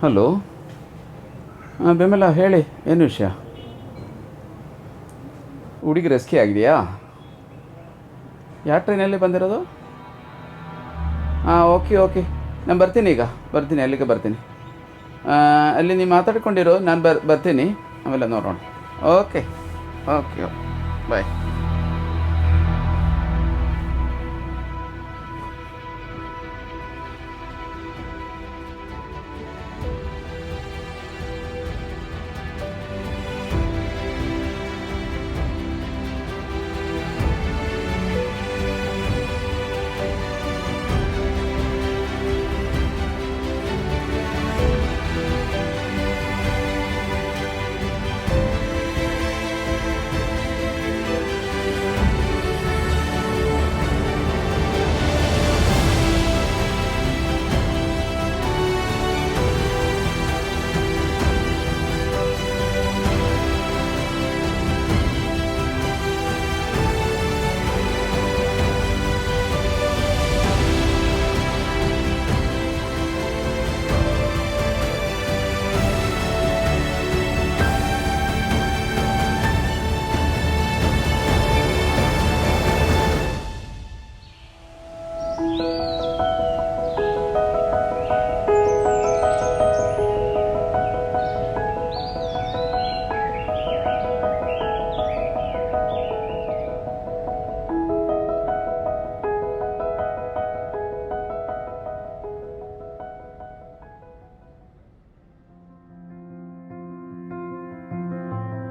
Hello, ಬೆಮಲ ಹೇಳಿ, ಏನು ವಿಷಯ? ಹುಡುಗಿ ರೆಸ್ಕಿ ಆಗಿದೆಯಾ? ಯಾವ ಟ್ರೈನಲ್ಲಿ ಬಂದಿರೋದು? ಓಕೆ ನಾನು ಬರ್ತೀನಿ, ಈಗ ಬರ್ತೀನಿ, ಅಲ್ಲಿಗೆ ಬರ್ತೀನಿ. ಅಲ್ಲಿ ನೀವು ಮಾತಾಡ್ಕೊಂಡಿರೋ, ನಾನು ಬರ್ತೀನಿ, ಆಮೇಲೆ ನೋಡೋಣ. Okay bye.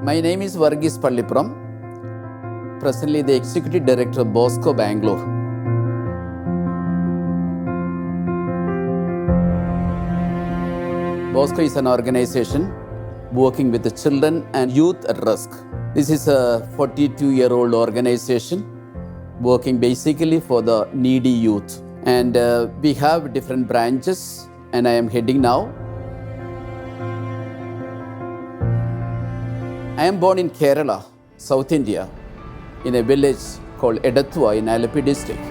My name is Varghese Pallipuram, presently the Executive Director of Bosco Bangalore. Bosco is an organization working with the children and youth at risk. This is a 42-year-old organization working basically for the needy youth. And we have different branches, and I am heading now. I am born in Kerala, South India, in a village called Edathua in Alleppey district.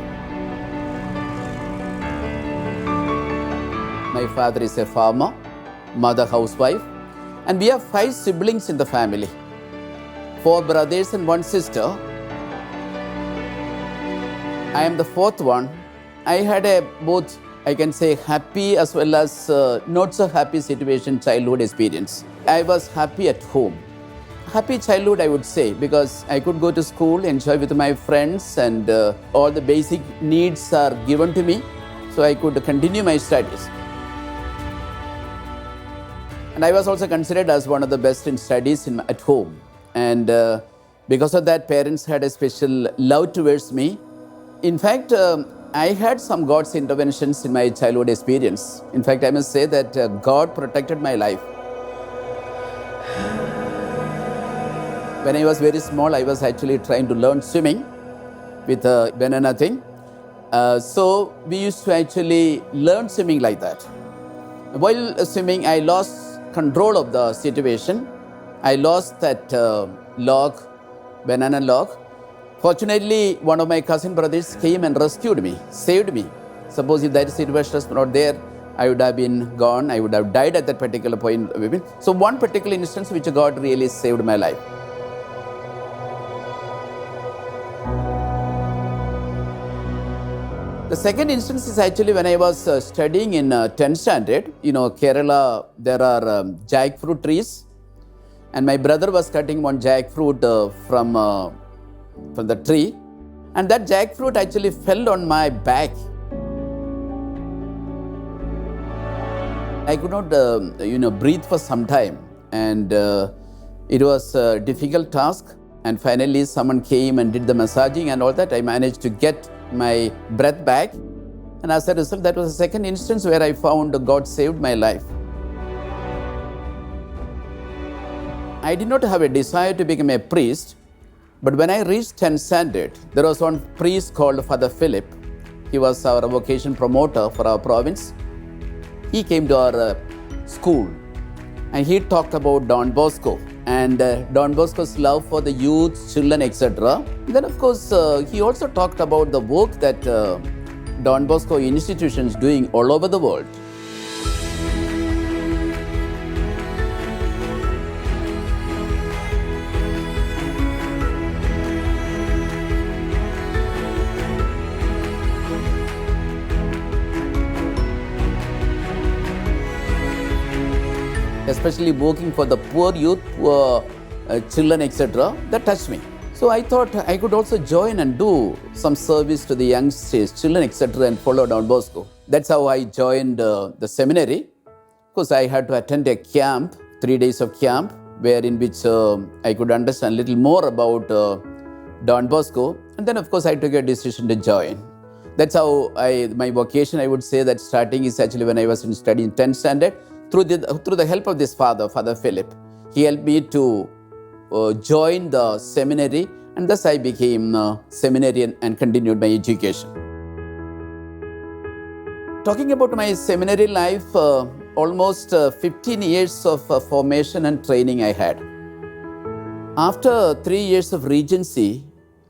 My father is a farmer, mother housewife, and we have 5 siblings in the family. 4 brothers and 1 sister. I am the 4th one. I had a both, I can say, happy as well as not so happy situation childhood experience. I was happy at home. Happy childhood, I would say, because I could go to school, enjoy with my friends, and all the basic needs are given to me, so I could continue my studies. And I was also considered as one of the best in studies at home. And because of that, parents had a special love towards me. In fact, I had some God's interventions in my childhood experience. In fact, I must say that God protected my life. When I was very small, I was actually trying to learn swimming with a banana thing. So we used to actually learn swimming like that. While swimming, I lost control of the situation. I lost that banana log. Fortunately, one of my cousin brothers came and rescued me, saved me. Suppose if that situation was not there, I would have been gone. I would have died at that particular point. So one particular instance which God really saved my life. The second instance is actually when I was studying in 10th standard. You know, Kerala, there are jackfruit trees. And my brother was cutting one jackfruit from the tree. And that jackfruit actually fell on my back. I could not, breathe for some time. And it was a difficult task. And finally, someone came and did the massaging and all that. I managed to get my breath back, and as a result, that was the second instance where I found God saved my life. I did not have a desire to become a priest, but when I reached 10th standard, there was one priest called Father Philip. He was our vocation promoter for our province. He came to our school, and he talked about Don Bosco and Don Bosco's love for the youth, children, etc. Then, of course, he also talked about the work that Don Bosco institutions doing all over the world. especially working for the poor youth, poor children, etc., that touched me. So I thought I could also join and do some service to the youngsters, children, etc., and follow Don Bosco. That's how I joined the seminary. Of course, I had to attend a camp, 3 days of camp, in which I could understand a little more about Don Bosco. And then, of course, I took a decision to join. That's how my vocation, I would say that starting is actually when I was studying 10th standard. Through the help of this Father Philip, he helped me to join the seminary, and thus I became a seminarian and continued my education. Talking about my seminary life, almost 15 years of formation and training I had. After 3 years of regency,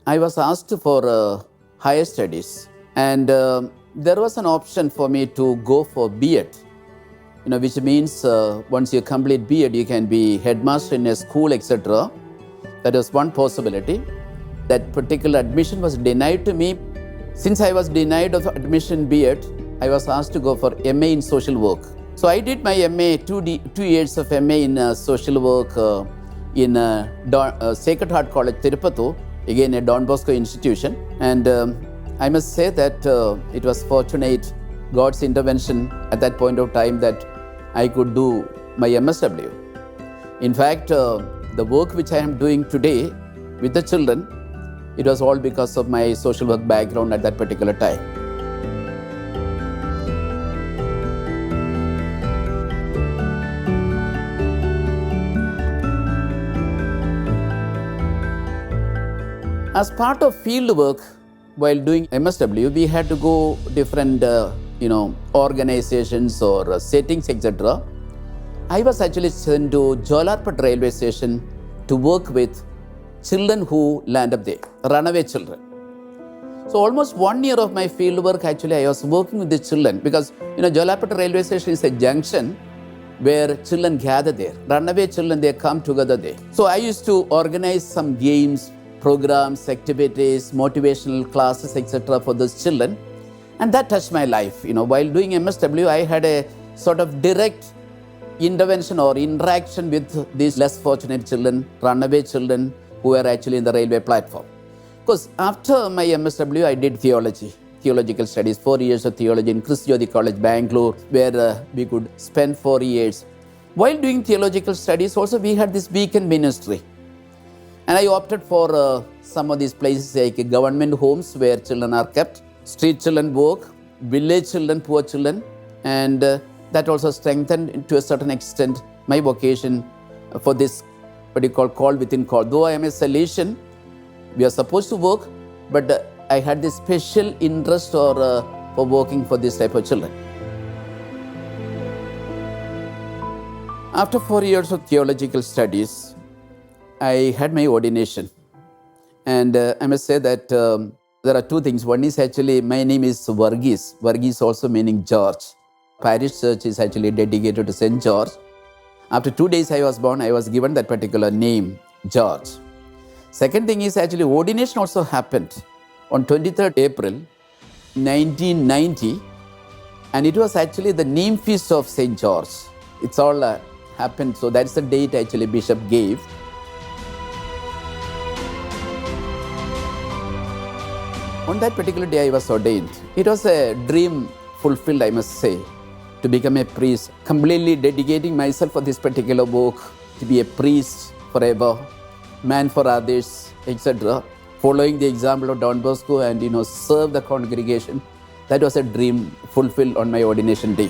I was asked for higher studies, and there was an option for me to go for B.Ed, which means once you complete B.Ed, you can be headmaster in a school, etc. That was one possibility. That particular admission was denied to me. Since I was denied of admission B.Ed, I was asked to go for MA in social work. So I did my MA, 2 years of MA in social work in Sacred Heart College, Tirupattur, again a Don Bosco institution. And I must say that it was fortunate, God's intervention at that point of time, that I could do my MSW. In fact, the work which I am doing today with the children, it was all because of my social work background at that particular time. As part of field work, while doing MSW, we had to go different organizations or settings, etc. I was actually sent to Jolarpet railway station to work with children who land up there, runaway children. So almost 1 year of my field work, actually, I was working with the children, because Jolarpet railway station is a junction where children gather there. Runaway children, they come together there. So I used to organize some games, programs, activities, motivational classes, etc. for those children. And that touched my life. While doing MSW, I had a sort of direct intervention or interaction with these less fortunate children, runaway children who were actually in the railway platform. Because after my MSW, I did theological studies, 4 years of theology in Christ Jyoti College, Bangalore, where we could spend 4 years. While doing theological studies, also we had this weekend ministry. And I opted for some of these places like government homes where children are kept, street children work, village children, poor children, and that also strengthened to a certain extent my vocation for this, what you call within call. Though I am a Salesian, we are supposed to work, but I had this special interest for working for this type of children. After 4 years of theological studies, I had my ordination. And I must say that there are two things. One is actually, my name is Varghese. Varghese also meaning George. Parish church is actually dedicated to St. George. After 2 days I was born, I was given that particular name, George. Second thing is actually ordination also happened on 23rd April 1990. And it was actually the name feast of St. George. It's all happened. So that's the date actually Bishop gave. On that particular day I was ordained. It was a dream fulfilled, I must say, to become a priest, completely dedicating myself for this particular work, to be a priest forever, man for others, etc. Following the example of Don Bosco and serve the congregation. That was a dream fulfilled on my ordination day.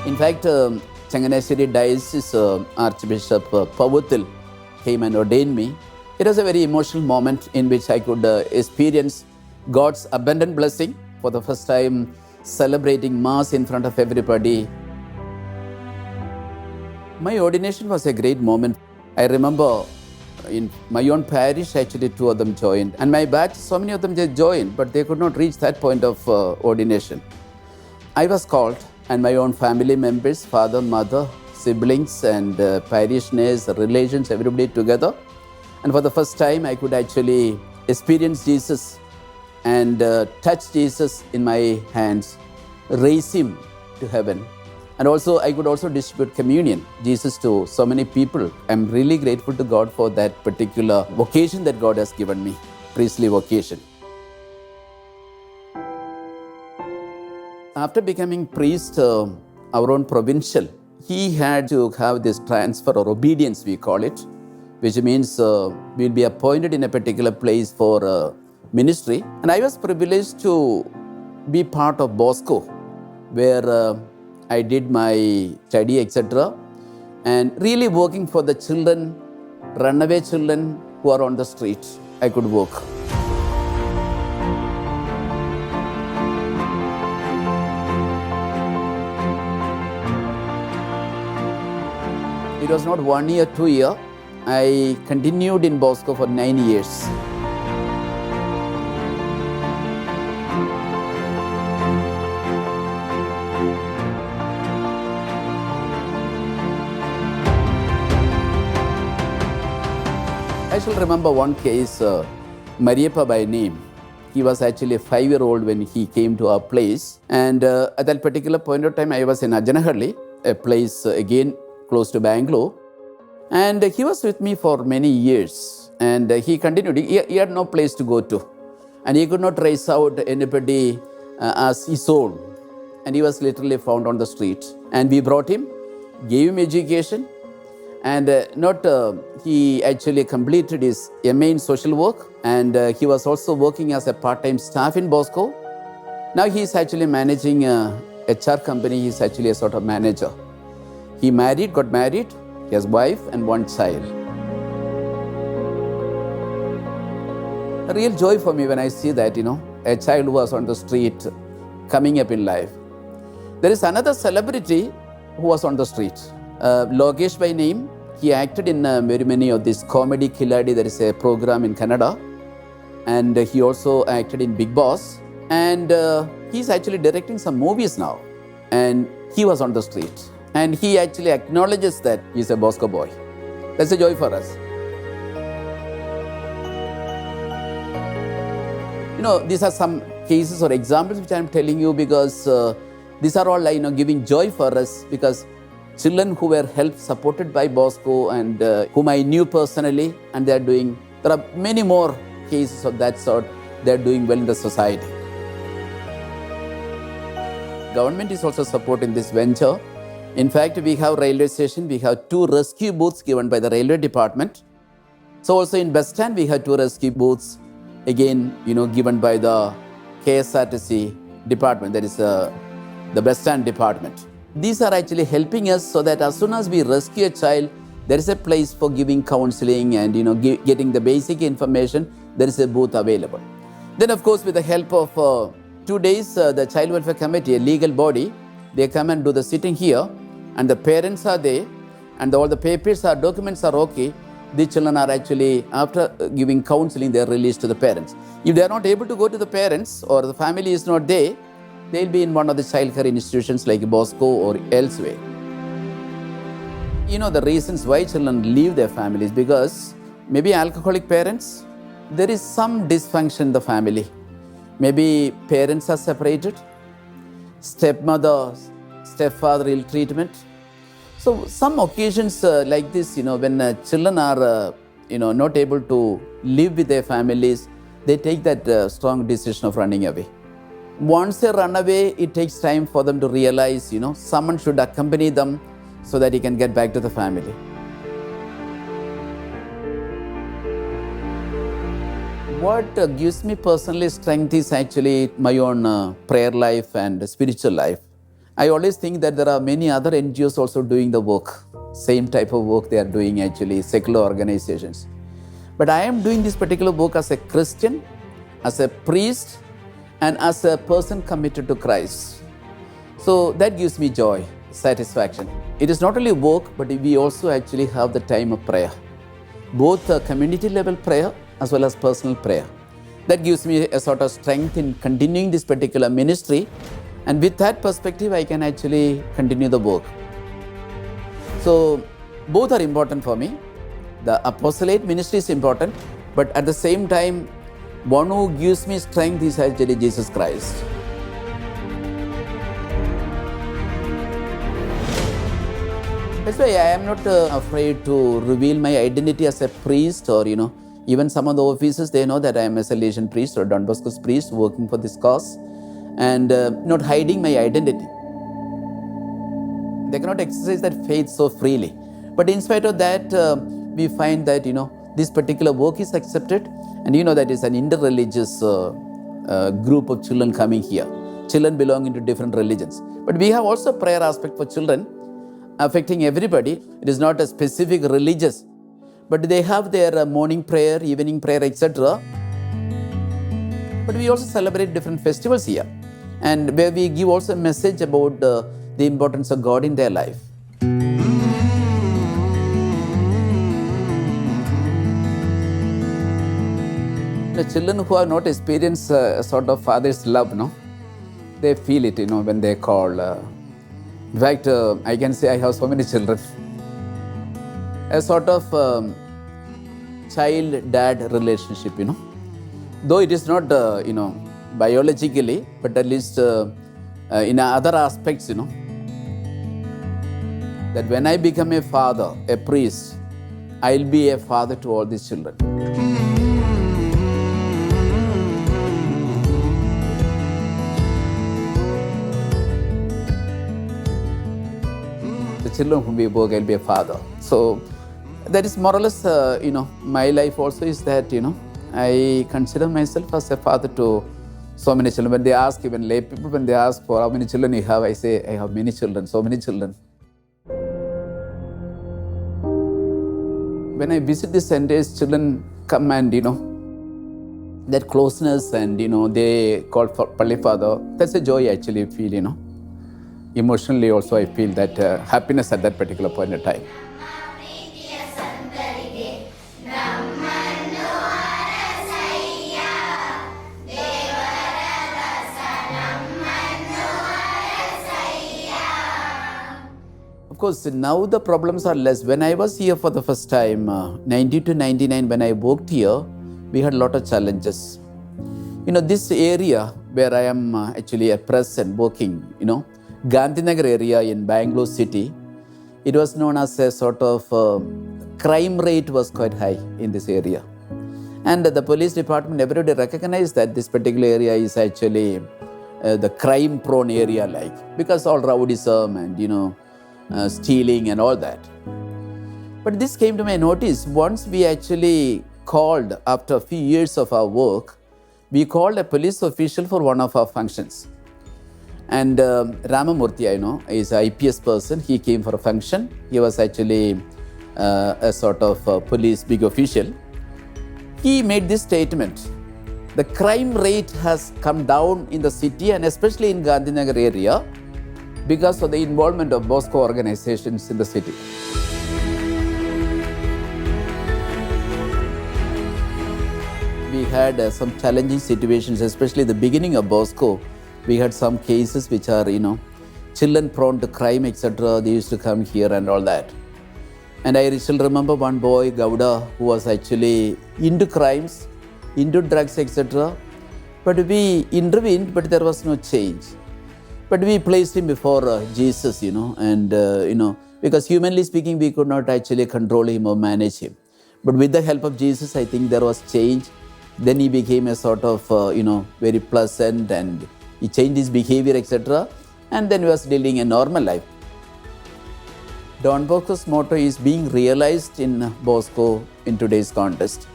In fact, Changanasheri Diocese Archbishop Pavathil came and ordained me. It was a very emotional moment in which I could experience God's abundant blessing for the first time, celebrating Mass in front of everybody. My ordination was a great moment. I remember in my own parish, actually 2 of them joined. And my batch, so many of them they joined, but they could not reach that point of ordination. I was called, and my own family members, father, mother, siblings, and parishioners, relations, everybody together. And for the first time, I could actually experience Jesus and touch Jesus in my hands, raise him to heaven. And also, I could also distribute communion, Jesus, to so many people. I'm really grateful to God for that particular vocation that God has given me, priestly vocation. After becoming priest, our own provincial, he had to have this transfer or obedience, we call it, which means we'll be appointed in a particular place for ministry. And I was privileged to be part of Bosco, where I did my study, etc. And really working for the children, runaway children who are on the street, I could work. It was not 1 year, 2 years. I continued in Bosco for 9 years. I shall remember one case, Mariappa by name. He was actually a 5-year-old when he came to our place. And at that particular point of time, I was in Ajanahalli, a place again close to Bangalore. And he was with me for many years. And he continued. He had no place to go to. And he could not trace out anybody as his own. And he was literally found on the street. And we brought him, gave him education. And he actually completed his MA in social work. And he was also working as a part-time staff in Bosco. Now he is actually managing a HR company. He is actually a sort of manager. He got married. He has a wife and one child. A real joy for me when I see that, a child who was on the street coming up in life. There is another celebrity who was on the street. Logesh by name. He acted in very many of these comedy Khiladi. There is a program in Canada. And he also acted in Big Boss. And he's actually directing some movies now. And he was on the street. And he actually acknowledges that he's a Bosco boy. That's a joy for us. These are some cases or examples which I'm telling you because these are all giving joy for us, because children who were helped, supported by Bosco and whom I knew personally, and there are many more cases of that sort. They're doing well in the society. Government is also supporting this venture. In fact, we have railway station, we have 2 rescue booths given by the railway department. So also in bus stand, we have 2 rescue booths, again, given by the KSRTC department, that is the bus stand department. These are actually helping us so that as soon as we rescue a child, there is a place for giving counseling and, getting the basic information. There is a booth available. Then, of course, with the help of 2 days, the Child Welfare Committee, a legal body, they come and do the sitting here. And the parents are there, and all the documents are okay. The children are actually, after giving counseling, they are released to the parents. If they are not able to go to the parents or the family is not there, they'll be in one of the child care institutions like Bosco or elsewhere. The reasons why children leave their families, because maybe alcoholic parents, there is some dysfunction in the family. Maybe parents are separated, stepmother, stepfather ill treatment. So some occasions like this, when children are, not able to live with their families, they take that strong decision of running away. Once they run away, it takes time for them to realize, someone should accompany them so that he can get back to the family. What gives me personally strength is actually my own prayer life and spiritual life. I always think that there are many other NGOs also doing the work, same type of work they are doing actually, secular organizations. But I am doing this particular work as a Christian, as a priest, and as a person committed to Christ. So that gives me joy, satisfaction. It is not only work, but we also actually have the time of prayer, both community level prayer as well as personal prayer. That gives me a sort of strength in continuing this particular ministry. And with that perspective, I can actually continue the work. So both are important for me. The apostolate ministry is important, but at the same time, one who gives me strength is actually Jesus Christ. That's why I am not afraid to reveal my identity as a priest, or even some of the officers, they know that I am a Salesian priest or Don Bosco's priest working for this cause, and not hiding my identity. They cannot exercise that faith so freely. But in spite of that, we find that this particular work is accepted, and that is an interreligious group of children coming here. Children belonging to different religions. But we have also prayer aspect for children, affecting everybody. It is not a specific religious, but they have their morning prayer, evening prayer, etc. But we also celebrate different festivals here, and where we give also a message about the importance of God in their life. The children who have not experienced a sort of father's love, they feel it, when they call. In fact, I can say I have so many children. A sort of child-dad relationship, Though it is not, biologically, but at least in other aspects, that when I become a father, a priest, I'll be a father to all these children. The children whom we work, I'll be a father. So that is more or less, my life also is that, I consider myself as a father to so many children. When they ask, even lay people, when they ask for how many children you have, I say, I have many children, so many children. When I visit the centers, children come and, that closeness, and, they call for Palli Father. That's a joy I actually feel, Emotionally also I feel that happiness at that particular point in time. Of course, now the problems are less. When I was here for the first time, 90 to 99, when I worked here, we had a lot of challenges. This area where I am actually at present working, Gandhinagar area in Bangalore city, it was known as a sort of crime rate was quite high in this area. And the police department, everybody recognized that this particular area is actually the crime prone area, because all rowdyism and, stealing and all that. But this came to my notice once we actually called, after a few years of our work, we called a police official for one of our functions. And Ramamurthy, is an IPS person. He came for a function. He was actually a sort of police big official. He made this statement: the crime rate has come down in the city, and especially in Gandhinagar area, because of the involvement of Bosco organizations in the city. We had some challenging situations, especially the beginning of Bosco. We had some cases which are, children prone to crime, etc. They used to come here and all that. And I still remember one boy, Gowda, who was actually into crimes, into drugs, etc. But we intervened, but there was no change. But we placed him before Jesus, and, because humanly speaking, we could not actually control him or manage him. But with the help of Jesus, I think there was change. Then he became a sort of, very pleasant, and he changed his behavior, etc. And then he was leading a normal life. Don Bosco's motto is being realized in Bosco in today's context.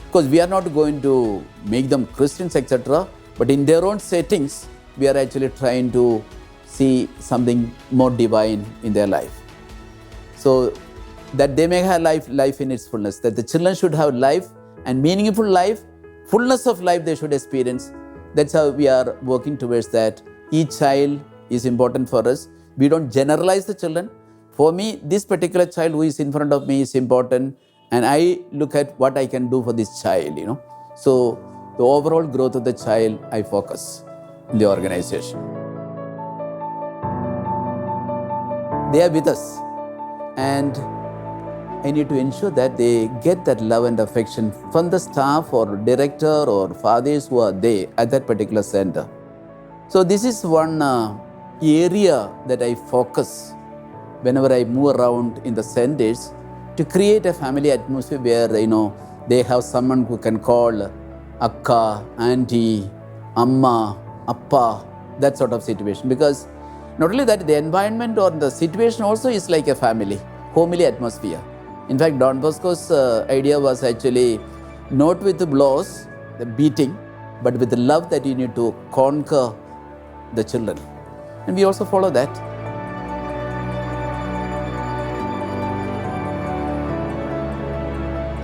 Because we are not going to make them Christians, etc. But in their own settings, we are actually trying to see something more divine in their life. So that they may have life in its fullness, that the children should have life and meaningful life, fullness of life they should experience. That's how we are working towards that. Each child is important for us. We don't generalize the children. For me, this particular child who is in front of me is important, and I look at what I can do for this child, So the overall growth of the child, I focus in the organization. They are with us, and I need to ensure that they get that love and affection from the staff or director or fathers who are there at that particular center. So this is one area that I focus whenever I move around in the centers, to create a family atmosphere where, they have someone who can call akka, auntie, amma, appa, that sort of situation. Because not only that, the environment or the situation also is like a family, homely atmosphere. In fact, Don Bosco's idea was actually not with the blows, the beating, but with the love that you need to conquer the children. And we also follow that.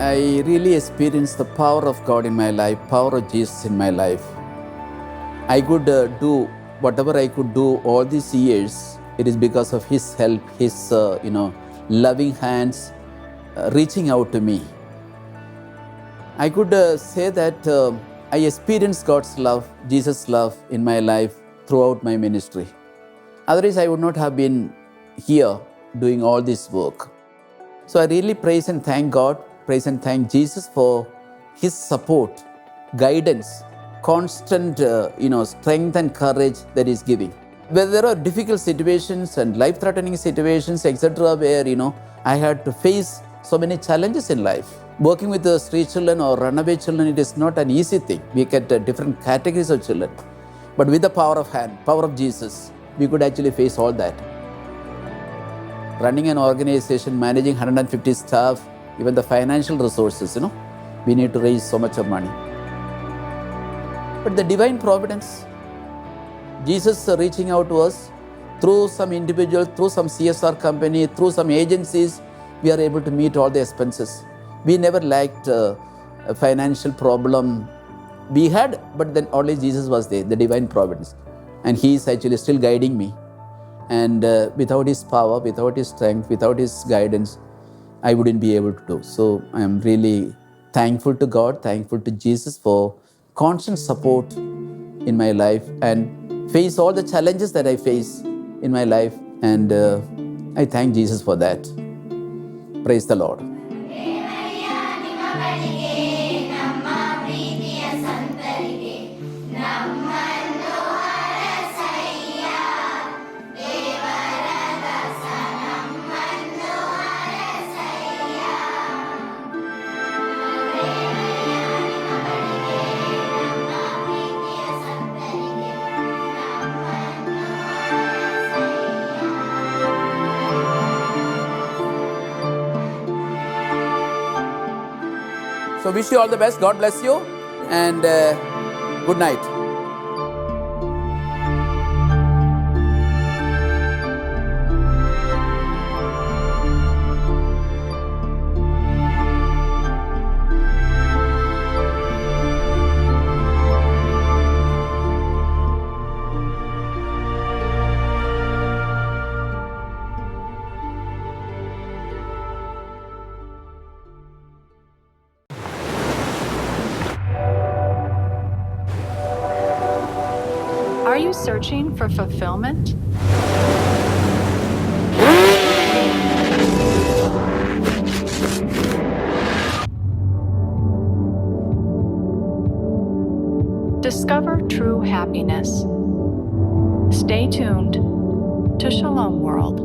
I really experienced the power of God in my life, power of Jesus in my life. I could do whatever I could do all these years. It is because of His help, His loving hands reaching out to me. I could say that I experienced God's love, Jesus' love in my life throughout my ministry. Otherwise, I would not have been here doing all this work. So I really praise and thank God, praise and thank Jesus for His support, guidance, constant strength and courage that He's giving. Where there are difficult situations and life-threatening situations, etc., where I had to face so many challenges in life. Working with the street children or runaway children, it is not an easy thing. We get different categories of children. But with the power of Jesus, we could actually face all that. Running an organization, managing 150 staff, even the financial resources, we need to raise so much of money. But the divine providence, Jesus reaching out to us through some individual, through some CSR company, through some agencies, we are able to meet all the expenses. We never lacked a financial problem. We had, but then only Jesus was there, the divine providence. And He is actually still guiding me. And without His power, without His strength, without His guidance, I wouldn't be able to do. So I am really thankful to God, thankful to Jesus for constant support in my life and face all the challenges that I face in my life. And I thank Jesus for that. Praise the Lord. So wish you all the best. God bless you and good night. Are you searching for fulfillment? Discover true happiness. Stay tuned to Shalom World.